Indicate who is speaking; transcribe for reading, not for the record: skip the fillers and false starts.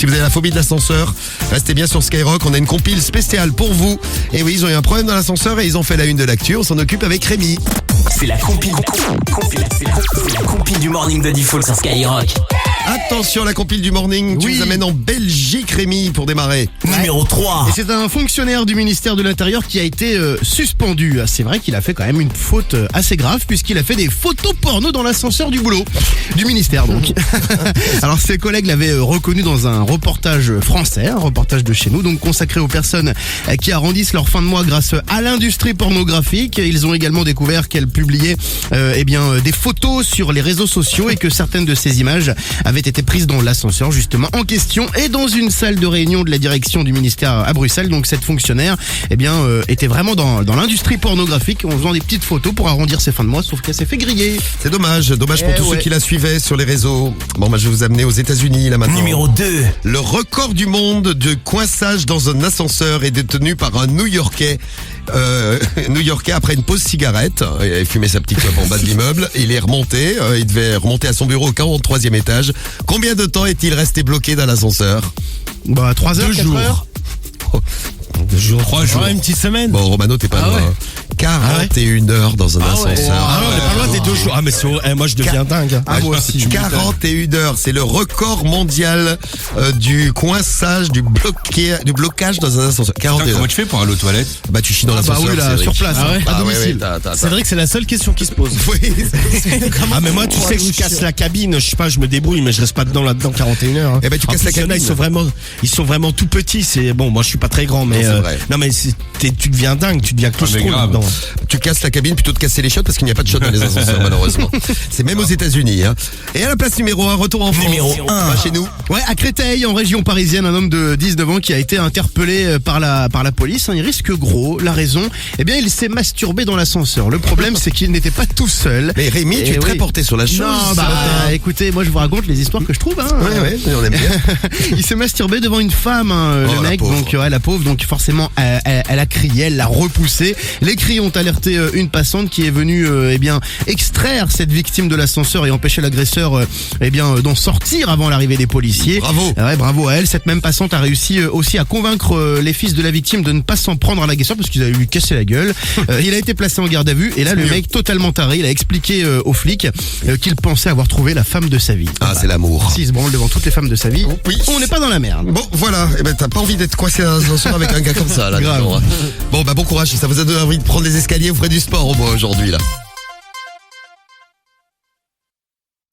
Speaker 1: Si vous avez la phobie de l'ascenseur, restez bien sur Skyrock. On a une compile spéciale pour vous. Et oui, ils ont eu un problème dans l'ascenseur et ils ont fait la une de l'actu. On s'en occupe avec Rémi.
Speaker 2: C'est la compile du morning de Default sur Skyrock.
Speaker 1: Attention, la compile du morning. Tu
Speaker 3: Oui.
Speaker 1: nous amènes en Belgique, Rémi, pour démarrer.
Speaker 2: Numéro 3.
Speaker 3: Et c'est un fonctionnaire du ministère de l'Intérieur qui a été suspendu. C'est vrai qu'il a fait quand même une faute assez grave puisqu'il a fait des photos porno dans l'ascenseur du boulot. Du ministère donc. Alors ses collègues l'avaient reconnu dans un reportage français, un reportage de chez nous, donc consacré aux personnes qui arrondissent leur fin de mois grâce à l'industrie pornographique. Ils ont également découvert qu'elle publiait des photos sur les réseaux sociaux et que certaines de ces images avaient été prises dans l'ascenseur justement en question et dans une salle de réunion de la direction du ministère à Bruxelles. Donc cette fonctionnaire était vraiment dans l'industrie pornographique en faisant des petites photos pour arrondir ses fins de mois, sauf qu'elle s'est fait griller.
Speaker 1: C'est dommage pour tous ceux qui la suivaient sur les réseaux. Bon, je vais vous amener aux États-Unis là maintenant.
Speaker 2: Numéro 2.
Speaker 1: Le record du monde de coinçage dans un ascenseur est détenu par un New-Yorkais. New-Yorkais après une pause cigarette. Il avait fumé sa petite clope en bas de l'immeuble. Il est remonté. Il devait remonter à son bureau au 43e étage. Combien de temps est-il resté bloqué dans l'ascenseur?
Speaker 3: 3 heures, 4 heures.
Speaker 1: 2 jours,
Speaker 4: 3 jours, une petite semaine.
Speaker 1: Bon, Romano, t'es pas loin. 41 heures dans un ascenseur.
Speaker 4: On est pas loin des 2 jours. Mais moi je deviens dingue.
Speaker 3: Moi aussi.
Speaker 1: 41 heures, c'est le record mondial du coinçage, du blocage dans un ascenseur. 41 heures.
Speaker 4: Comment tu fais pour aller aux toilettes?
Speaker 1: Bah tu chies dans l'ascenseur.
Speaker 3: oui, là, sur place,
Speaker 4: Ah ouais.
Speaker 3: à domicile.
Speaker 4: C'est vrai que c'est la seule question qui se pose.
Speaker 1: Oui,
Speaker 4: Mais moi tu sais que je casse la cabine, je sais pas, je me débrouille mais je reste pas dedans 41 heures.
Speaker 1: Eh ben, tu
Speaker 4: En
Speaker 1: casses
Speaker 4: plus,
Speaker 1: la
Speaker 4: il y en a,
Speaker 1: cabine.
Speaker 4: ils sont vraiment tout petits, c'est bon, moi je suis pas très grand mais
Speaker 1: Non, c'est vrai.
Speaker 4: non mais tu deviens dingue, tu deviens claustro
Speaker 5: grave.
Speaker 4: dedans.
Speaker 1: tu casses la cabine plutôt de casser les chiottes parce qu'il n'y a pas de chiottes dans les ascenseurs malheureusement. C'est même aux États-Unis. Hein. Et à la place numéro 1, retour en France.
Speaker 2: Numéro 1.
Speaker 1: Pas chez nous.
Speaker 3: Ouais, à Créteil, en région parisienne, un homme de 19 ans qui a été interpellé par la police. Il risque gros. La raison, il s'est masturbé dans l'ascenseur. Le problème, c'est qu'il n'était pas tout seul.
Speaker 1: Mais Rémi, tu es très porté sur la chose.
Speaker 3: Non, écoutez, moi je vous raconte les histoires que je trouve.
Speaker 1: Ouais, on aime bien.
Speaker 3: Il s'est masturbé devant une femme, le
Speaker 1: la
Speaker 3: mec.
Speaker 1: pauvre.
Speaker 3: Donc la pauvre, donc forcément, elle a crié, elle l'a repoussé. Les cris ont alerté une passante qui est venue, extraire cette victime de l'ascenseur et empêcher l'agresseur, d'en sortir avant l'arrivée des policiers.
Speaker 1: Bravo.
Speaker 3: Ouais, bravo à elle. Cette même passante a réussi aussi à convaincre les fils de la victime de ne pas s'en prendre à l'agresseur parce qu'ils avaient lui cassé la gueule. Il a été placé en garde à vue et là, le mec totalement taré, il a expliqué aux flics qu'il pensait avoir trouvé la femme de sa vie.
Speaker 1: Ah, c'est l'amour.
Speaker 3: S'il se branle devant toutes les femmes de sa vie,
Speaker 1: Oui.
Speaker 3: on n'est pas dans la merde.
Speaker 1: Bon, voilà. T'as pas envie d'être coincé dans un ascenseur avec un gars comme ça, là.
Speaker 3: Grave.
Speaker 1: Bon, bon courage. Si ça vous a donné envie de prendre les escaliers, vous ferez du sport au moins aujourd'hui, là.